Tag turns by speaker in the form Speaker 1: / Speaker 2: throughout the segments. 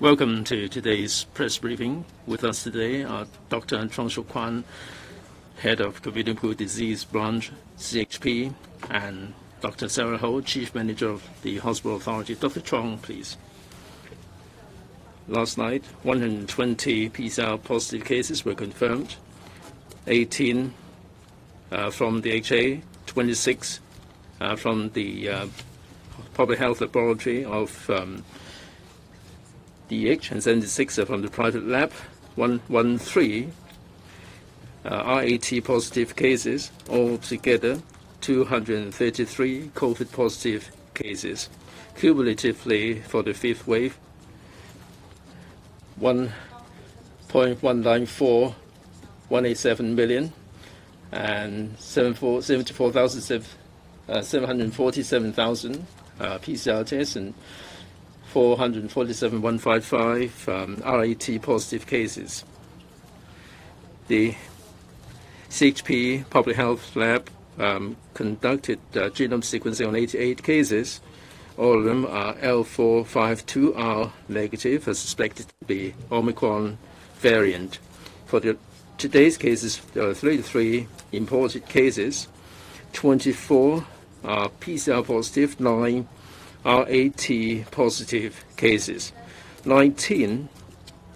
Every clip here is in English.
Speaker 1: Welcome to today's press briefing. With us today are Dr. Chong Shuk Kwan, Head of Communicable Disease Branch, CHP, and Dr. Sarah Ho, Chief Manager of the Hospital Authority. Dr. Chong, please. Last night, 120 PCR positive cases were confirmed, 18 from the HA, 26 from the Public Health Laboratory of DH, and 76 from the private lab, 113 RAT positive cases, altogether 233 COVID positive cases. Cumulatively for the fifth wave, 1.194,187 million and 747,000 PCR tests and 447,155 RAT positive cases. The CHP Public Health Lab conducted genome sequencing on 88 cases. All of them are L452R negative, as suspected to be Omicron variant. For today's cases, there are 33 imported cases, 24 are PCR positive, 9 RAT positive cases. 19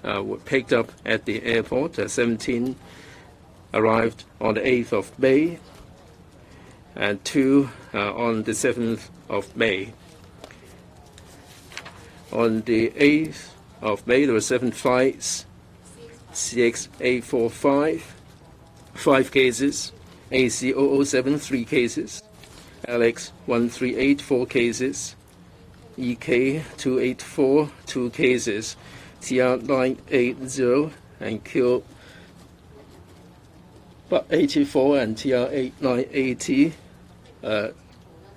Speaker 1: were picked up at the airport. 17 arrived on the 8th of May, and 2 on the 7th of May. On the 8th of May, there were 7 flights, CX845, 5 cases, AC007, 3 cases, LX1384, 4 cases, EK284, 2 cases, TR980 and Q84 and TR8980,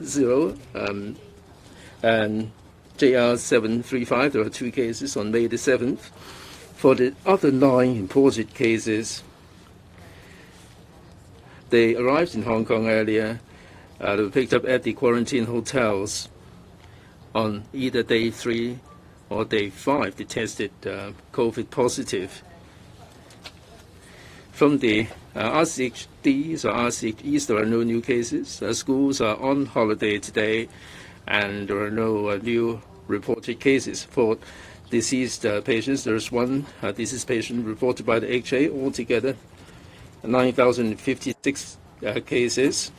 Speaker 1: 0, and JR735, there are 2 cases on May the 7th. For the other 9 imported cases, they arrived in Hong Kong earlier. They were picked up at the quarantine hotels. On either day 3 or day 5, they tested COVID positive. From the RCHDs or RCHEs, there are no new cases. Schools are on holiday today, and there are no new reported cases. For deceased patients, there is 1 deceased patient reported by the HA, altogether 9,056 cases.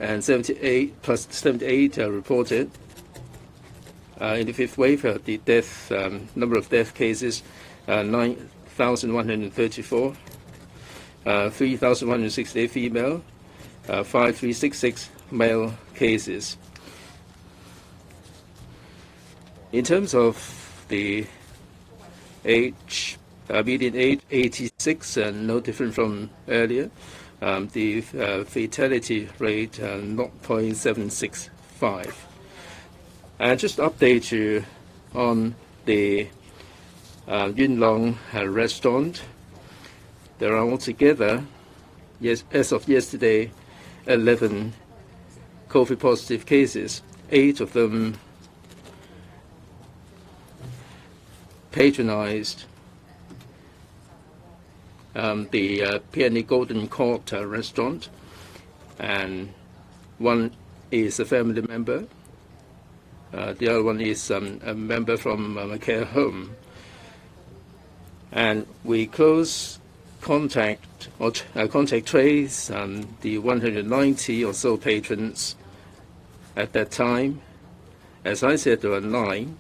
Speaker 1: And 78 plus 78 reported. In the fifth wave, the death number of death cases 9,134, 3,168 female, 5,366 male cases. In terms of the age, median age 86, and no different from earlier. The fatality rate 0.765. And just to update you on the Yuen Long restaurant, there are altogether, as of yesterday, 11 COVID positive cases. 8 of them patronized the Peony Golden Court restaurant, and 1 is a family member. The other one is a member from a care home. And we close contact trace the 190 or so patrons at that time. As I said, there are 9.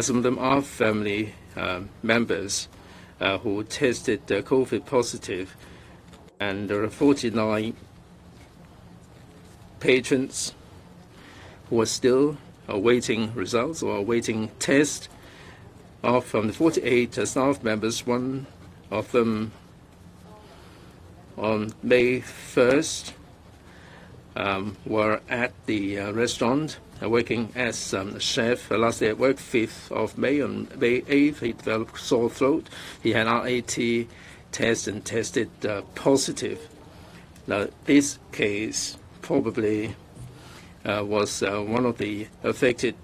Speaker 1: Some of them are family members who tested COVID positive, and there are 49 patrons who are still awaiting results or awaiting tests. From the 48 staff members, 1 of them on May 1st were at the restaurant working as a chef. Last day at work, 5th of May. On May 8th, he developed sore throat. He had RAT test and tested positive. Now, this case probably was one of the affected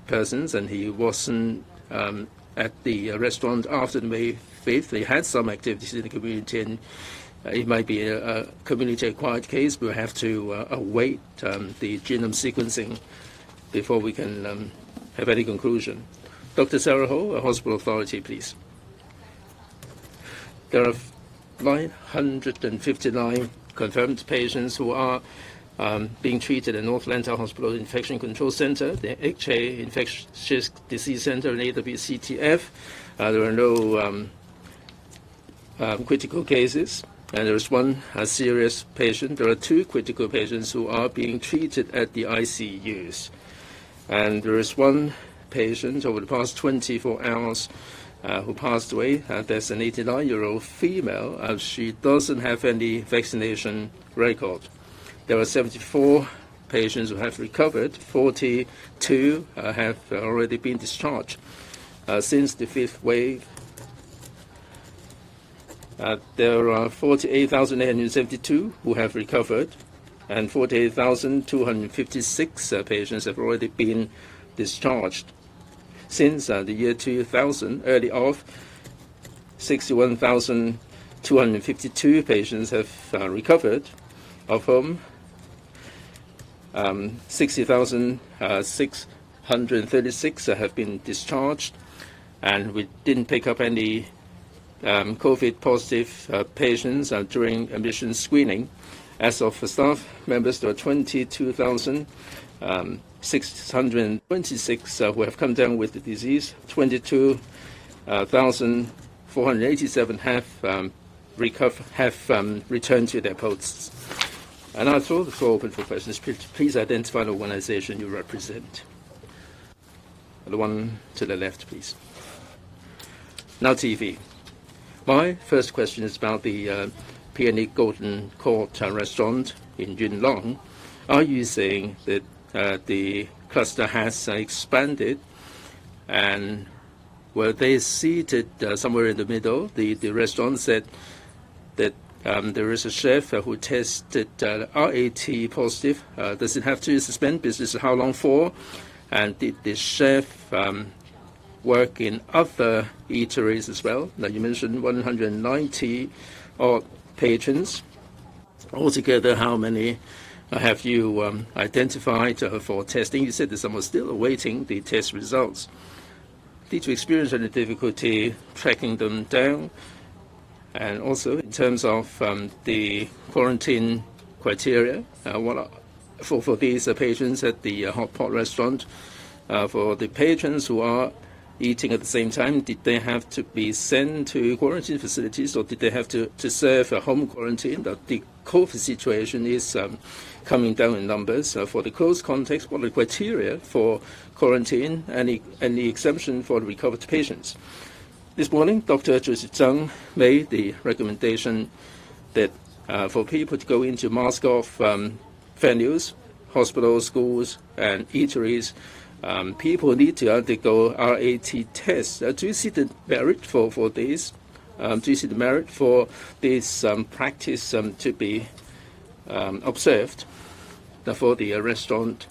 Speaker 1: persons, and he wasn't at the restaurant after the May 5th. He had some activities in the community, and it might be a community-acquired case. We'll have to await the genome sequencing before we can have any conclusion. Dr. Sarah Ho, a hospital authority, please. There are 959 confirmed patients who are being treated at North Atlanta Hospital Infection Control Center, the TMHK Infectious Disease Center, and AWCTF. There are no critical cases, and there is one serious patient. There are 2 critical patients who are being treated at the ICUs. And there is one patient over the past 24 hours who passed away. That's an 89-year-old female. She doesn't have any vaccination record. There are 74 patients who have recovered. 42 have already been discharged. Since the 5th wave, there are 48,872 who have recovered, and 48,256 patients have already been discharged. Since the year 2000, early off, 61,252 patients have recovered, of whom 60,636 have been discharged, and we didn't pick up any COVID-positive patients during admission screening. As of staff members, there are 22,626 who have come down with the disease. 22,487 have returned to their posts. And I'll throw the floor open for questions. Please identify the organization you represent. The one to the left, please. Now TV. My first question is about the Peony Golden Court restaurant in Yunlong. Are you saying that the cluster has expanded, and were they seated somewhere in the middle? The restaurant said that there is a chef who tested RAT positive. Does it have to suspend business? How long for? And did the chef work in other eateries as well? Now, you mentioned 190 odd patrons. Altogether, how many have you identified for testing? You said that some are still awaiting the test results. Did you experience any difficulty tracking them down? And also, in terms of the quarantine criteria, for these patrons at the hot pot restaurant, for the patrons who are eating at the same time, did they have to be sent to quarantine facilities, or did they have to serve a home quarantine? The COVID situation is coming down in numbers. For the close context, what are the criteria for quarantine, any exemption for the recovered patients? This morning, Dr. Joseph Zhang made the recommendation that for people to go into mask-off venues, hospitals, schools, and eateries, people need to undergo RAT tests. Do you see the merit for this? Do you see the merit for this practice to be observed for the restaurant?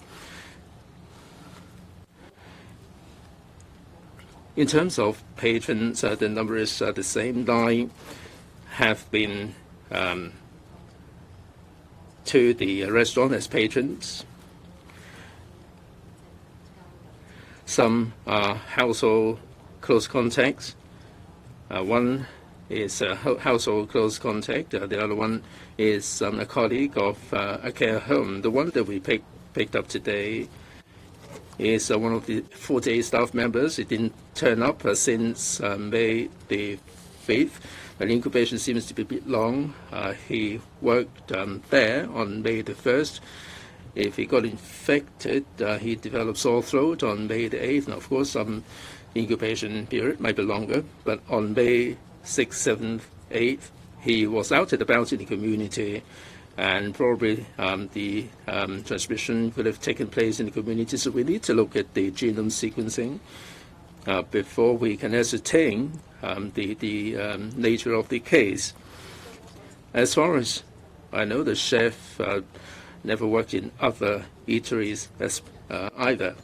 Speaker 1: In terms of patrons, the number is the same. 9 have been to the restaurant as patrons. Some are household close contacts. One is a household close contact. The other one is a colleague of a care home. The one that we picked up today is one of the 48 staff members. He didn't turn up since May the 5th. The incubation seems to be a bit long. He worked there on May the 1st. If he got infected, he developed sore throat on May the 8th. And of course, some incubation period might be longer. But on May 6th, 7th, 8th, he was out and about in the community, and probably the transmission could have taken place in the community. So we need to look at the genome sequencing before we can ascertain the nature of the case. As far as I know, the chef never worked in other eateries either.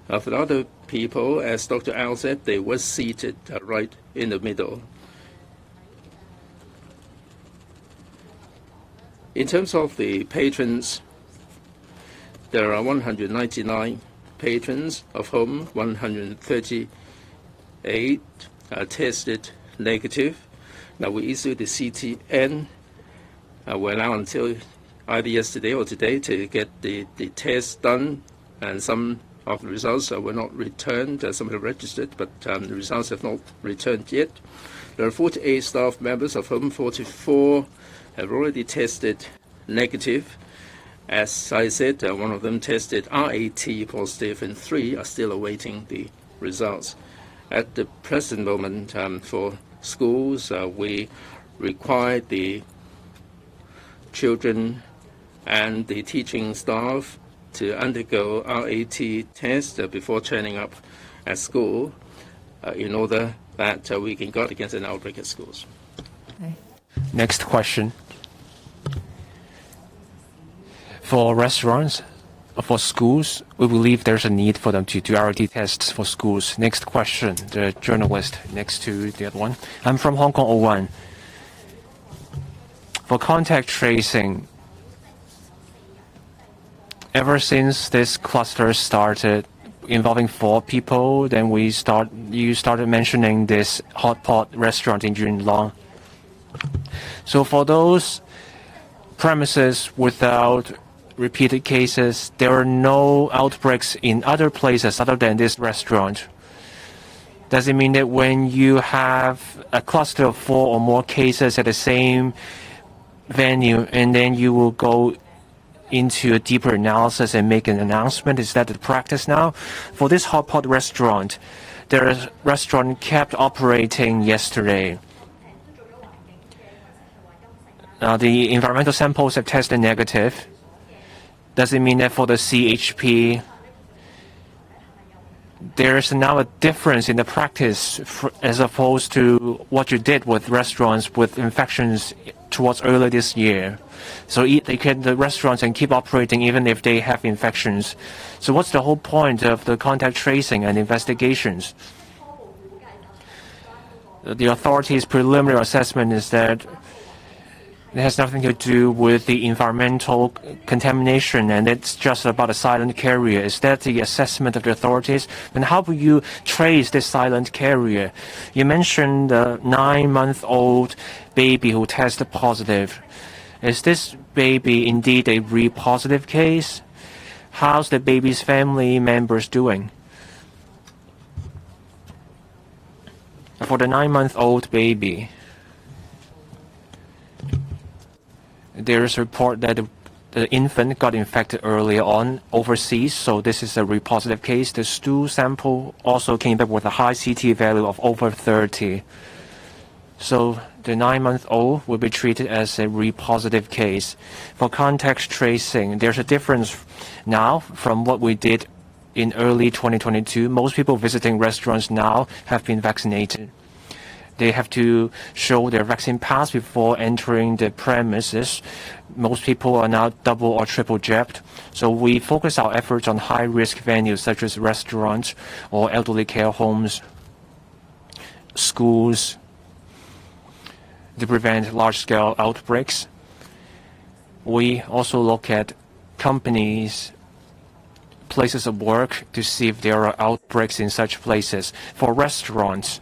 Speaker 1: For other people, as Dr. Al said, they were seated right in the middle. In terms of the patrons, there are 199 patrons, of whom 138 tested negative. Now we issued the CTN. We're allowed until either yesterday or today to get the test done, and some of the results were not returned. Some have registered, but the results have not returned yet. There are 48 staff members, of whom 44 have already tested negative. As I said, one of them tested RAT positive, and 3 are still awaiting the results. At the present moment, for schools, we require the children and the teaching staff to undergo RAT test before turning up at school in order that we can guard against an outbreak at schools.
Speaker 2: Okay. Next question. For restaurants, for schools, we believe there's a need for them to do RAT tests for schools. Next question, the journalist next to the other one. I'm from Hong Kong 01. For contact tracing, ever since this cluster started involving 4 people, then you started mentioning this hot pot restaurant in Yunlong. So for those premises without repeated cases, there are no outbreaks in other places other than this restaurant. Does it mean that when you have a cluster of 4 or more cases at the same venue, and then you will go into a deeper analysis and make an announcement? Is that the practice now? For this hot pot restaurant, the restaurant kept operating yesterday. The environmental samples have tested negative. Does it mean that for the CHP, there's now a difference in the practice as opposed to what you did with restaurants with infections towards earlier this year? So the restaurants can keep operating even if they have infections. So what's the whole point of the contact tracing and investigations? The authorities' preliminary assessment is that it has nothing to do with the environmental contamination, and it's just about a silent carrier. Is that the assessment of the authorities? And how will you trace this silent carrier? You mentioned the 9-month-old baby who tested positive. Is this baby indeed a re-positive case? How's the baby's family members doing? For the 9-month-old baby, there is a report that the infant got infected earlier on overseas, so this is a re-positive case. The stool sample also came back with a high CT value of over 30. So the 9-month-old will be treated as a re-positive case. For contact tracing, there's a difference now from what we did in early 2022. Most people visiting restaurants now have been vaccinated. They have to show their vaccine pass before entering the premises. Most people are now double or triple jabbed. So we focus our efforts on high-risk venues such as restaurants or elderly care homes, schools, to prevent large-scale outbreaks. We also look at companies, places of work to see if there are outbreaks in such places. For restaurants,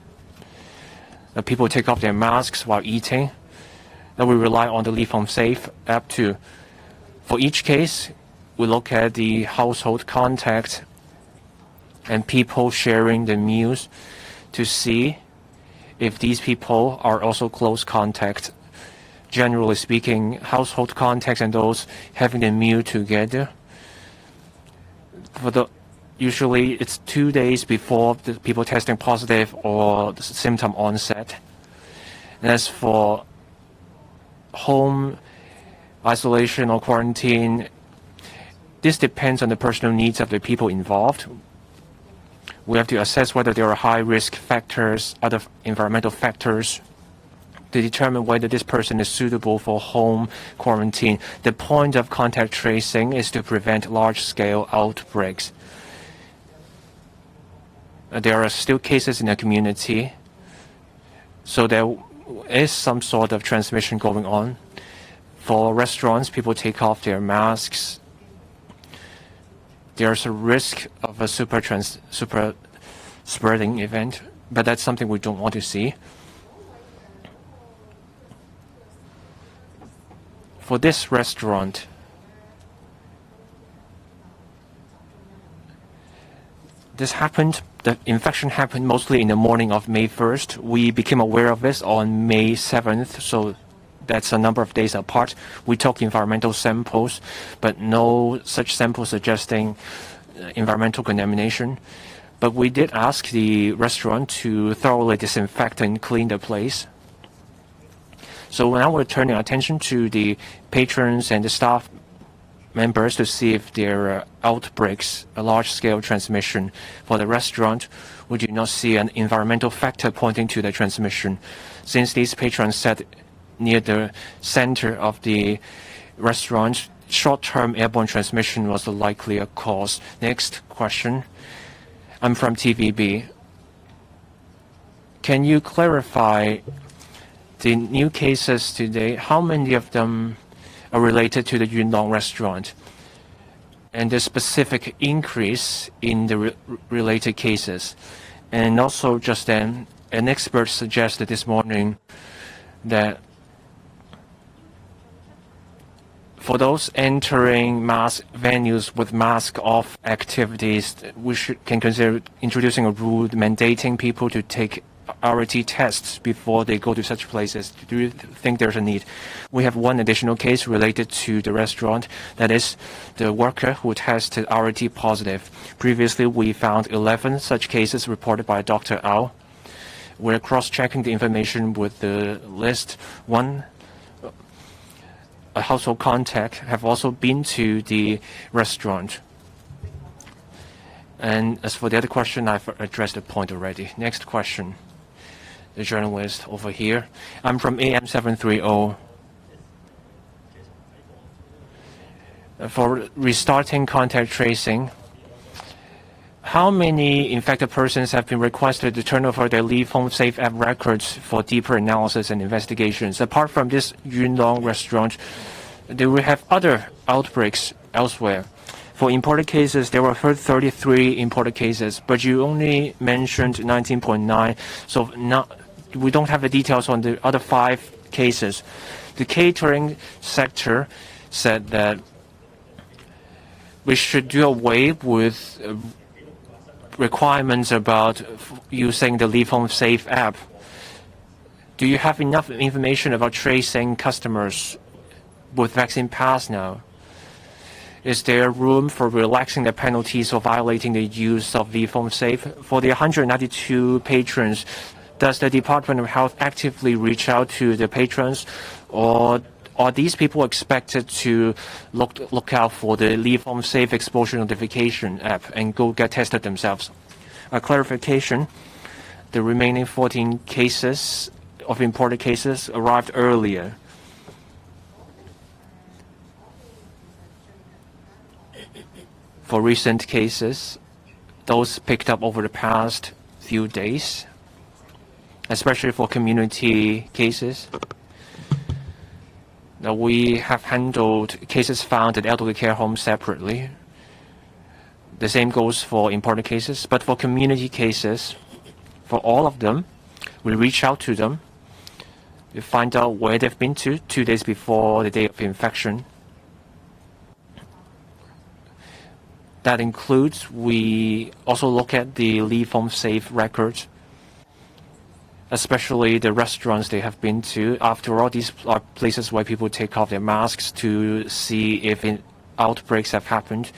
Speaker 2: people take off their masks while eating. Then we rely on the Li Feng Safe app too. For each case, we look at the household contact and people sharing the meals to see if these people are also close contact. Generally speaking, household contacts and those having the meal together, usually it's 2 days before the people testing positive or the symptom onset. And as for home isolation or quarantine, this depends on the personal needs of the people involved. We have to assess whether there are high-risk factors, other environmental factors to determine whether this person is suitable for home quarantine. The point of contact tracing is to prevent large-scale outbreaks. There are still cases in the community, so there is some sort of transmission going on. For restaurants, people take off their masks. There's a risk of a super spreading event, but that's something we don't want to see. For this restaurant, the infection happened mostly in the morning of May 1st. We became aware of this on May 7th, so that's a number of days apart. We took environmental samples, but no such samples suggesting environmental contamination. But we did ask the restaurant to thoroughly disinfect and clean the place. So now we're turning attention to the patrons and the staff members to see if there are outbreaks, a large-scale transmission. For the restaurant, we do not see an environmental factor pointing to the transmission, since these patrons sat near the center of the restaurant. Short-term airborne transmission was the likelier cause. Next question. I'm from TVB. Can you clarify the new cases today? How many of them are related to the Yunlong restaurant, and the specific increase in the related cases? And also, just then, an expert suggested this morning that for those entering mass venues with mask-off activities, we can consider introducing a rule mandating people to take RT tests before they go to such places. Do you think there's a need? We have one additional case related to the restaurant, that is the worker who tested RT positive. Previously, we found 11 such cases reported by Dr. Ao. We're cross-checking the information with the list. A household contact have also been to the restaurant. And as for the other question, I've addressed the point already. Next question. The journalist over here. I'm from AM730. For restarting contact tracing, how many infected persons have been requested to turn over their Leave Home Safe app records for deeper analysis and investigations? Apart from this Yunlong restaurant, do we have other outbreaks elsewhere? For imported cases, there were 33 imported cases, but you only mentioned 19.9, so we don't have the details on the other 5 cases. The catering sector said that we should do away with requirements about using the Leave Home Safe app. Do you have enough information about tracing customers with vaccine pass now? Is there room for relaxing the penalties for violating the use of Leave Home Safe? For the 192 patrons, does the Department of Health actively reach out to the patrons, or are these people expected to look out for the Leave Home Safe exposure notification app and go get tested themselves? A clarification, the remaining 14 cases of imported cases arrived earlier. For recent cases, those picked up over the past few days, especially for community cases. Now, we have handled cases found at elderly care homes separately. The same goes for imported cases, but for community cases, for all of them, we reach out to them. We find out where they've been to 2 days before the day of infection. That includes, we also look at the Leave Home Safe records, especially the restaurants they have been to. After all, these are places where people take off their masks to see if outbreaks have happened.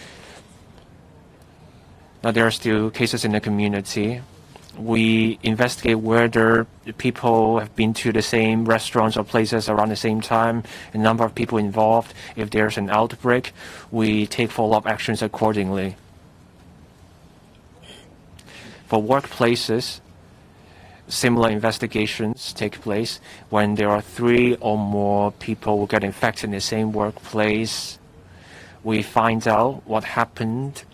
Speaker 2: Now, there are still cases in the community. We investigate whether people have been to the same restaurants or places around the same time, the number of people involved. If there's an outbreak, we take follow-up actions accordingly. For workplaces, similar investigations take place when there are 3 or more people who get infected in the same workplace. We find out what happened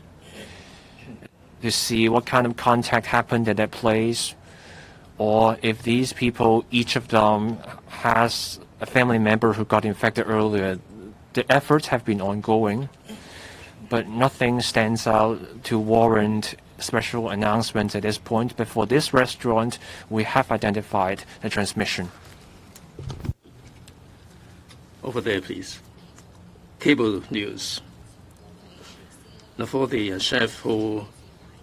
Speaker 2: to see what kind of contact happened at that place, or if these people, each of them has a family member who got infected earlier. The efforts have been ongoing, but nothing stands out to warrant special announcements at this point. But for this restaurant, we have identified the transmission.
Speaker 1: Over there, please. Cable news. Now, for the chef who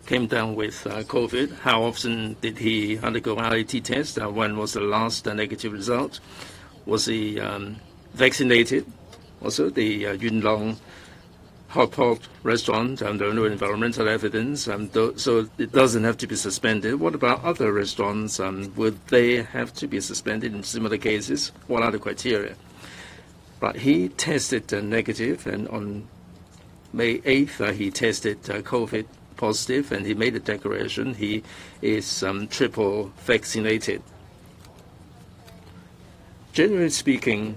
Speaker 1: came down with COVID, how often did he undergo RAT test? When was the last negative result? Was he vaccinated? Also, the Yunlong hot pot restaurant, there are no environmental evidence, so it doesn't have to be suspended. What about other restaurants? Would they have to be suspended in similar cases? What are the criteria? But he tested negative, and on May 8th, he tested COVID positive, and he made a declaration he is triple vaccinated. Generally speaking,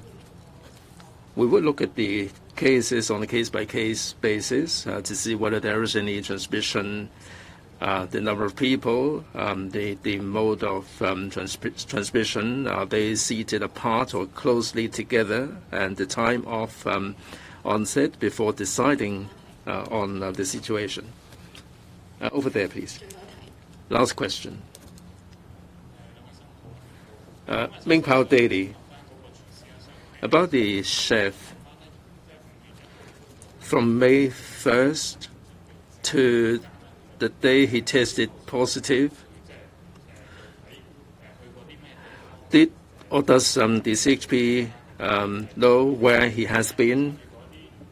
Speaker 1: we will look at the cases on a case-by-case basis to see whether there is any transmission, the number of people, the mode of transmission, are they seated apart or closely together, and the time of onset before deciding on the situation. Over there, please. Last question. Ming Pao Daily. About the chef, from May 1st to the day he tested positive, does the CHP know where he has been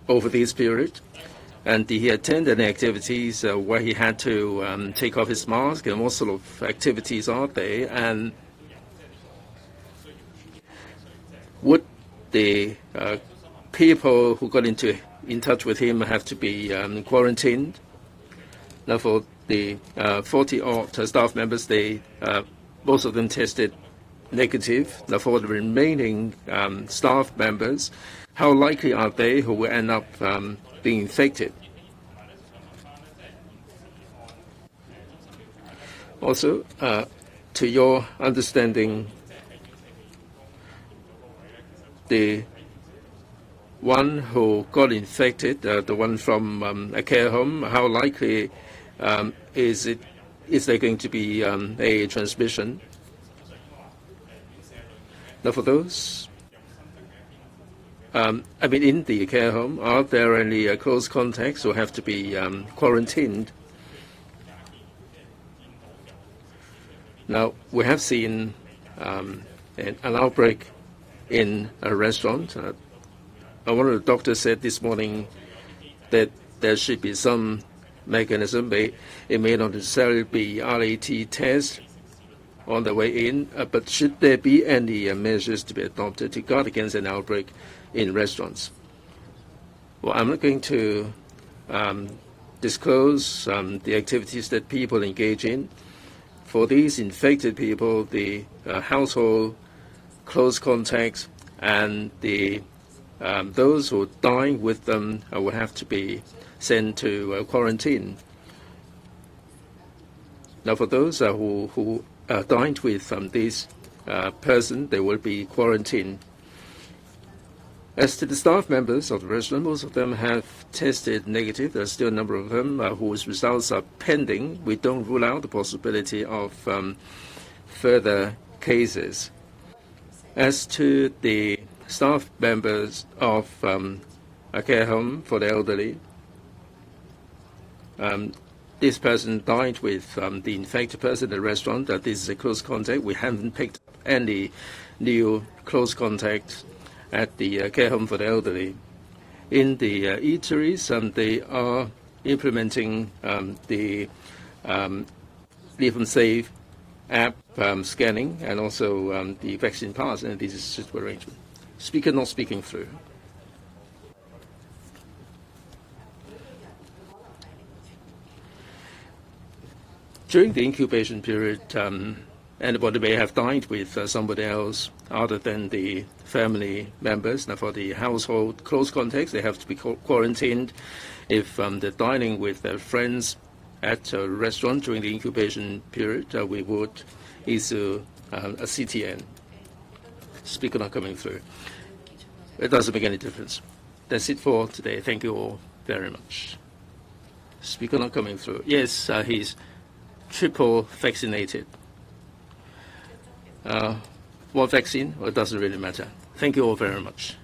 Speaker 1: over this period? And did he attend any activities where he had to take off his mask? And what sort of activities are they? And would the people who got in touch with him have to be quarantined? Now, for the 40-odd staff members, most of them tested negative. Now, for the remaining staff members, how likely are they who will end up being infected? Also, to your understanding, the one who got infected, the one from a care home, how likely is there going to be a transmission? Now, for those, in the care home, are there any close contacts who have to be quarantined? Now, we have seen an outbreak in a restaurant. One of the doctors said this morning that there should be some mechanism. It may not necessarily be RAT test on the way in, but should there be any measures to be adopted to guard against an outbreak in restaurants? Well, I'm not going to disclose the activities that people engage in. For these infected people, the household close contacts and those who dine with them will have to be sent to quarantine. Now, for those who dined with this person, they will be quarantined. As to the staff members of the restaurant, most of them have tested negative. There's still a number of them whose results are pending. We don't rule out the possibility of further cases. As to the staff members of a care home for the elderly, this person dined with the infected person at the restaurant. This is a close contact. We haven't picked up any new close contact at the care home for the elderly. In the eateries, they are implementing the Live and Save app scanning and also the vaccine pass, and this is suitable arrangement. Speaker not speaking through. During the incubation period, anybody may have dined with somebody else other than the family members. Now, for the household close contacts, they have to be quarantined. If they're dining with their friends at a restaurant during the incubation period, we would issue a CTN. Speaker not coming through. It doesn't make any difference. That's it for today. Thank you all very much. Speaker not coming through. Yes, he's triple vaccinated. What vaccine? Well, it doesn't really matter. Thank you all very much.